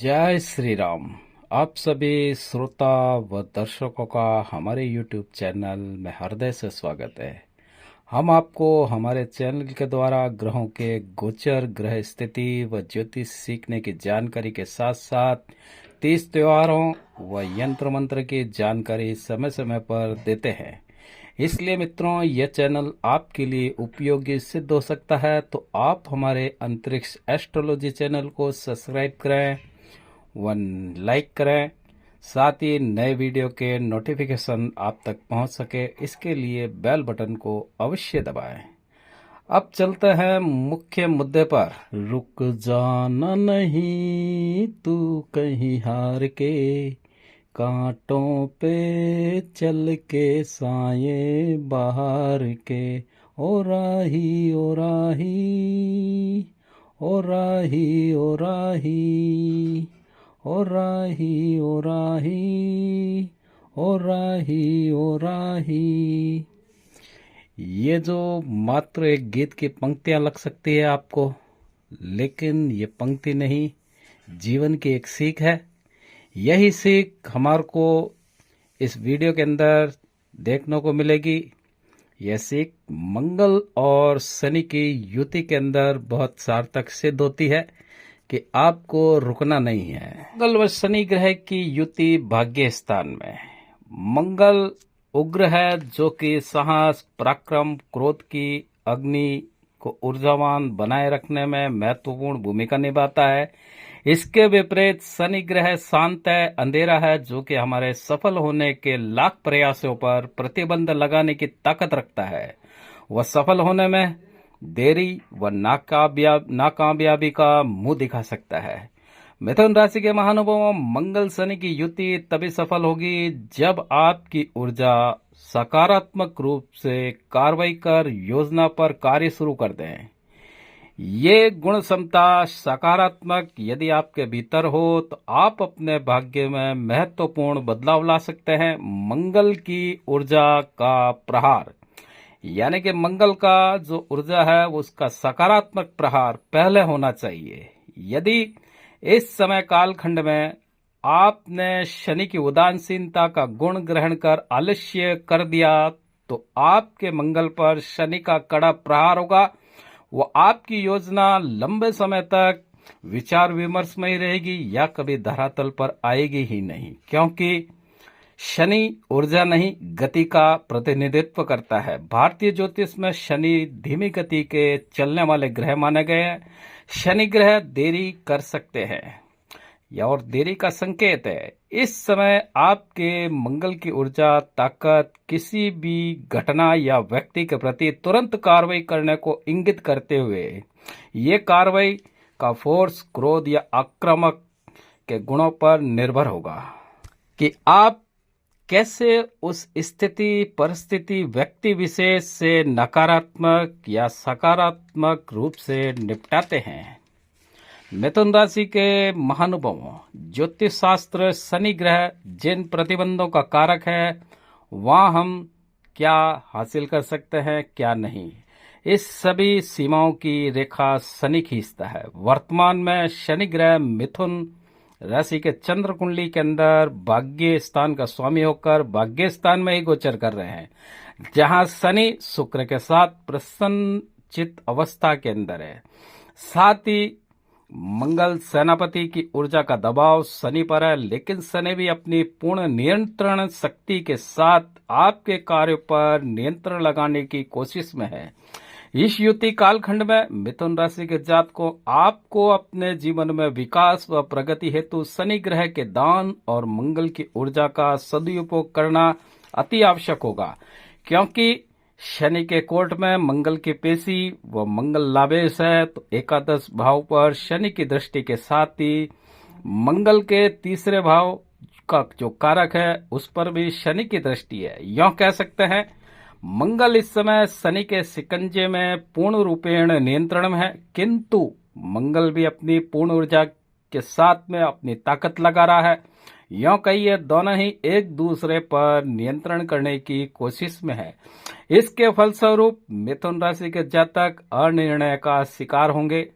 जय श्री राम। आप सभी श्रोता व दर्शकों का हमारे YouTube चैनल में हृदय से स्वागत है। हम आपको हमारे चैनल के द्वारा ग्रहों के गोचर, ग्रह स्थिति व ज्योतिष सीखने की जानकारी के साथ साथ 30 त्योहारों व यंत्र मंत्र की जानकारी समय समय पर देते हैं। इसलिए मित्रों, यह चैनल आपके लिए उपयोगी सिद्ध हो सकता है, तो आप हमारे अंतरिक्ष एस्ट्रोलॉजी चैनल को सब्सक्राइब करें, वन लाइक करें, साथ ही नए वीडियो के नोटिफिकेशन आप तक पहुंच सके, इसके लिए बेल बटन को अवश्य दबाएं। अब चलते हैं मुख्य मुद्दे पर। रुक जाना नहीं तू कहीं हार के, कांटों पे चल के साये बाहर के, ओ राही ओ राही ओ राही ओ राही ओ राही ओ राही ओ राही ओ राही। ये जो मात्र एक गीत की पंक्तियां लग सकती है आपको, लेकिन ये पंक्ति नहीं, जीवन की एक सीख है। यही सीख हमारे को इस वीडियो के अंदर देखने को मिलेगी। यह सीख मंगल और शनि की युति के अंदर बहुत सार्थक सिद्ध होती है कि आपको रुकना नहीं है। मंगल व शनि ग्रह की युति भाग्य स्थान में। मंगल उग्र है, जो कि साहस, पराक्रम, क्रोध की अग्नि को ऊर्जावान बनाए रखने में महत्वपूर्ण भूमिका निभाता है। इसके विपरीत शनि ग्रह शांत है, अंधेरा है, जो कि हमारे सफल होने के लाख प्रयासों पर प्रतिबंध लगाने की ताकत रखता है। वह सफल होने में देरी व नाकामयाबी का मुंह दिखा सकता है। मिथुन राशि के महानुभावों, मंगल शनि की युति तभी सफल होगी जब आपकी ऊर्जा सकारात्मक रूप से कार्रवाई कर योजना पर कार्य शुरू कर दें। ये गुण क्षमता सकारात्मक यदि आपके भीतर हो तो आप अपने भाग्य में महत्वपूर्ण बदलाव ला सकते हैं। मंगल की ऊर्जा का प्रहार, यानी कि मंगल का जो ऊर्जा है उसका सकारात्मक प्रहार पहले होना चाहिए। यदि इस समय कालखंड में आपने शनि की उदासीनता का गुण ग्रहण कर आलस्य कर दिया तो आपके मंगल पर शनि का कड़ा प्रहार होगा। वो आपकी योजना लंबे समय तक विचार विमर्श में ही रहेगी या कभी धरातल पर आएगी ही नहीं, क्योंकि शनि ऊर्जा नहीं, गति का प्रतिनिधित्व करता है। भारतीय ज्योतिष में शनि धीमी गति के चलने वाले ग्रह माने गए हैं। शनि ग्रह देरी कर सकते हैं या और देरी का संकेत है। इस समय आपके मंगल की ऊर्जा ताकत किसी भी घटना या व्यक्ति के प्रति तुरंत कार्रवाई करने को इंगित करते हुए ये कार्रवाई का फोर्स, क्रोध या आक्रामक के गुणों पर निर्भर होगा कि आप कैसे उस स्थिति, परिस्थिति, व्यक्ति विशेष से नकारात्मक या सकारात्मक रूप से निपटाते हैं। मिथुन राशि के महानुभावों, ज्योतिष शास्त्र शनि ग्रह जिन प्रतिबंधों का कारक है, वहां हम क्या हासिल कर सकते हैं, क्या नहीं, इस सभी सीमाओं की रेखा शनि खींचता है। वर्तमान में शनि ग्रह मिथुन राशि के चंद्र कुंडली के अंदर भाग्य स्थान का स्वामी होकर भाग्य स्थान में ही गोचर कर रहे हैं, जहां शनि शुक्र के साथ प्रसन्नचित अवस्था के अंदर है। साथ ही मंगल सेनापति की ऊर्जा का दबाव शनि पर है, लेकिन शनि भी अपनी पूर्ण नियंत्रण शक्ति के साथ आपके कार्य पर नियंत्रण लगाने की कोशिश में है। इस युति कालखंड में मिथुन राशि के जात को आपको अपने जीवन में विकास व प्रगति हेतु शनि ग्रह के दान और मंगल की ऊर्जा का सदुपयोग करना अति आवश्यक होगा, क्योंकि शनि के कोर्ट में मंगल की पेशी व मंगल लाभेश है, तो एकादश भाव पर शनि की दृष्टि के साथ ही मंगल के तीसरे भाव का जो कारक है उस पर भी शनि की दृष्टि है। यूं कह सकते हैं मंगल इस समय शनि के शिकंजे में पूर्ण रूपेण नियंत्रण में है, किंतु मंगल भी अपनी पूर्ण ऊर्जा के साथ में अपनी ताकत लगा रहा है। यूं कहिए दोनों ही एक दूसरे पर नियंत्रण करने की कोशिश में है। इसके फलस्वरूप मिथुन राशि के जातक अनिर्णय का शिकार होंगे।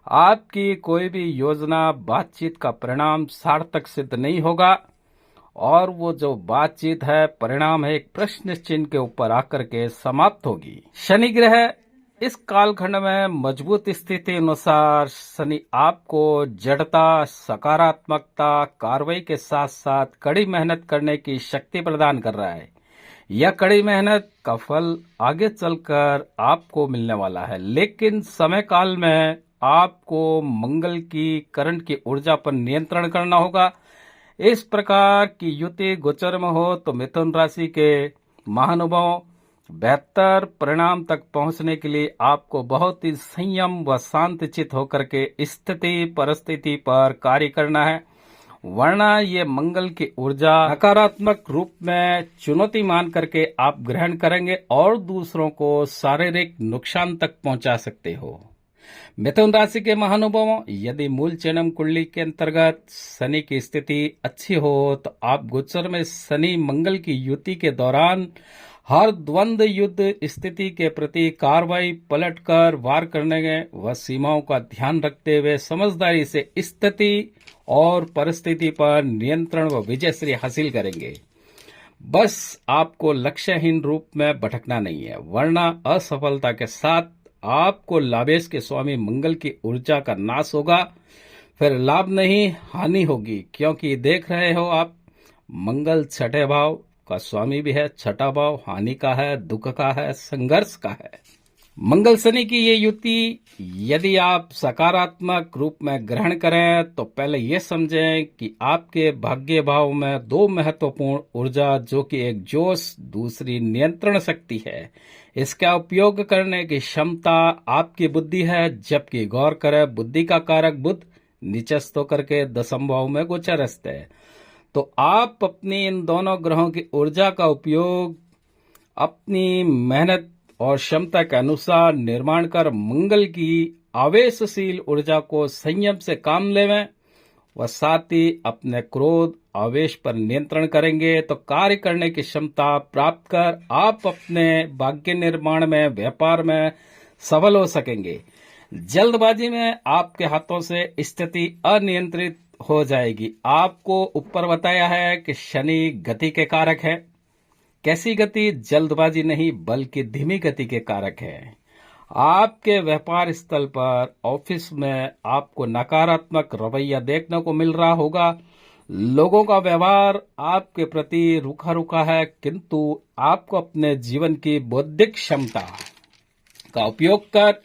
आपकी कोई भी योजना बातचीत का परिणाम सार्थक सिद्ध नहीं होगा और वो जो बातचीत है परिणाम है एक प्रश्न चिन्ह के ऊपर आकर के समाप्त होगी। शनि ग्रह इस कालखंड में मजबूत स्थिति अनुसार शनि आपको जड़ता, सकारात्मकता, कार्रवाई के साथ साथ कड़ी मेहनत करने की शक्ति प्रदान कर रहा है। यह कड़ी मेहनत का फल आगे चलकर आपको मिलने वाला है, लेकिन समय काल में आपको मंगल की करंट की ऊर्जा पर नियंत्रण करना होगा। इस प्रकार की युति गोचर में हो तो मिथुन राशि के महानुभाव बेहतर परिणाम तक पहुंचने के लिए आपको बहुत ही संयम व शांतचित होकर के स्थिति परिस्थिति पर कार्य करना है, वरना ये मंगल की ऊर्जा नकारात्मक रूप में चुनौती मान करके आप ग्रहण करेंगे और दूसरों को शारीरिक नुकसान तक पहुंचा सकते हो। मिथुन राशि के महानुभावों, यदि मूल जन्म कुंडली के अंतर्गत शनि की स्थिति अच्छी हो तो आप गोचर में शनि मंगल की युति के दौरान हर द्वंद्व युद्ध स्थिति के प्रति कार्रवाई पलटकर वार करने व सीमाओं का ध्यान रखते हुए समझदारी से स्थिति और परिस्थिति पर नियंत्रण व विजयश्री हासिल करेंगे। बस आपको लक्ष्यहीन रूप में भटकना नहीं है, वरना असफलता के साथ आपको लाभेश के स्वामी मंगल की ऊर्जा का नाश होगा, फिर लाभ नहीं हानि होगी, क्योंकि देख रहे हो आप मंगल छठे भाव का स्वामी भी है। छठा भाव हानि का है, दुख का है, संघर्ष का है। मंगल शनि की ये युति यदि आप सकारात्मक रूप में ग्रहण करें तो पहले ये समझें कि आपके भाग्य भाव में दो महत्वपूर्ण ऊर्जा, जो कि एक जोश, दूसरी नियंत्रण शक्ति है, इसका उपयोग करने की क्षमता आपकी बुद्धि है। जबकि गौर करें बुद्धि का कारक बुध नीचस्थ होकर के दशम भाव में गोचरस्थ है, तो आप अपनी इन दोनों ग्रहों की ऊर्जा का उपयोग अपनी मेहनत और क्षमता के अनुसार निर्माण कर मंगल की आवेशशील ऊर्जा को संयम से काम लेवें व साथ ही अपने क्रोध आवेश पर नियंत्रण करेंगे तो कार्य करने की क्षमता प्राप्त कर आप अपने भाग्य निर्माण में, व्यापार में सफल हो सकेंगे। जल्दबाजी में आपके हाथों से स्थिति अनियंत्रित हो जाएगी। आपको ऊपर बताया है कि शनि गति के कारक है। कैसी गति? जल्दबाजी नहीं बल्कि धीमी गति के कारक है। आपके व्यापार स्थल पर, ऑफिस में आपको नकारात्मक रवैया देखने को मिल रहा होगा। लोगों का व्यवहार आपके प्रति रूखा रूखा है, किंतु आपको अपने जीवन की बौद्धिक क्षमता का उपयोग कर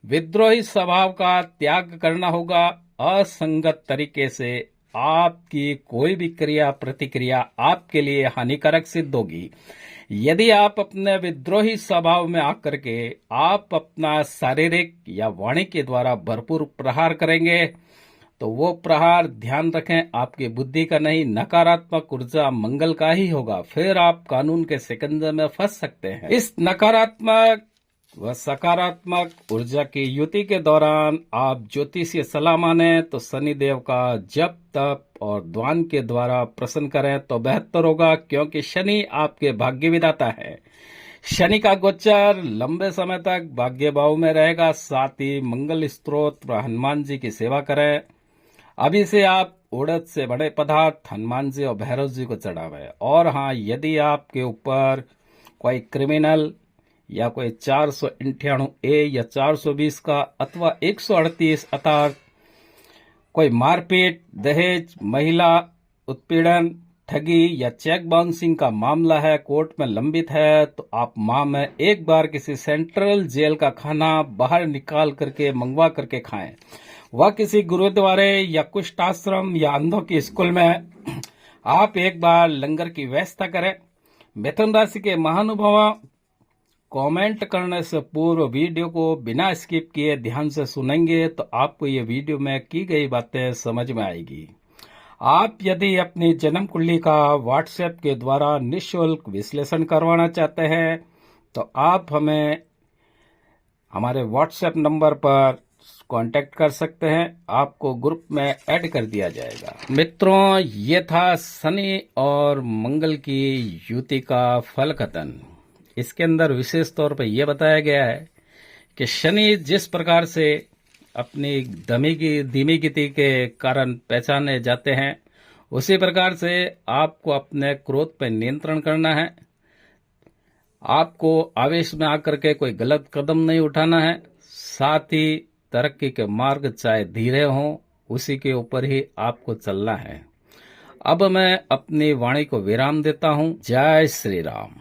विद्रोही स्वभाव का त्याग करना होगा। असंगत तरीके से आपकी कोई भी क्रिया प्रतिक्रिया आपके लिए हानिकारक सिद्ध होगी। यदि आप अपने विद्रोही स्वभाव में आकर के आप अपना शारीरिक या वाणी के द्वारा भरपूर प्रहार करेंगे तो वो प्रहार, ध्यान रखें, आपकी बुद्धि का नहीं, नकारात्मक ऊर्जा मंगल का ही होगा। फिर आप कानून के शिकंजे में फंस सकते हैं। इस नकारात्मक व सकारात्मक ऊर्जा की युति के दौरान आप ज्योतिषीय सलाह माने तो शनिदेव का जप तप और ध्यान के द्वारा प्रसन्न करें तो बेहतर होगा, क्योंकि शनि आपके भाग्य विधाता है। शनि का गोचर लंबे समय तक भाग्य भाव में रहेगा। साथ ही मंगल स्तोत्र हनुमान जी की सेवा करें। अभी से आप उड़द से बड़े पदार्थ हनुमान जी और भैरव जी को चढ़ावें। और हाँ, यदि आपके ऊपर कोई क्रिमिनल या कोई 498A या 420 का अथवा 138 अर्थात कोई मारपीट, दहेज, महिला उत्पीड़न, ठगी या चेक बाउंसिंग का मामला है, कोर्ट में लंबित है, तो आप माह में एक बार किसी सेंट्रल जेल का खाना बाहर निकाल करके मंगवा करके खाएं। वह किसी गुरुद्वारे या कुष्ठ आश्रम या अंधों की स्कूल में आप एक बार लंगर की व्यवस्था करें। मिथुन राशि के महानुभाव, कमेंट करने से पूर्व वीडियो को बिना स्किप किए ध्यान से सुनेंगे तो आपको ये वीडियो में की गई बातें समझ में आएगी। आप यदि अपनी जन्म कुंडली का व्हाट्सएप के द्वारा निःशुल्क विश्लेषण करवाना चाहते हैं तो आप हमें हमारे व्हाट्सएप नंबर पर कांटेक्ट कर सकते हैं। आपको ग्रुप में ऐड कर दिया जाएगा। मित्रों, ये था शनि और मंगल की युति का फल कथन। इसके अंदर विशेष तौर पर यह बताया गया है कि शनि जिस प्रकार से अपनी धीमी गति के कारण पहचाने जाते हैं, उसी प्रकार से आपको अपने क्रोध पर नियंत्रण करना है। आपको आवेश में आकर के कोई गलत कदम नहीं उठाना है। साथ ही तरक्की के मार्ग चाहे धीरे हों, उसी के ऊपर ही आपको चलना है। अब मैं अपनी वाणी को विराम देता हूं। जय श्री राम।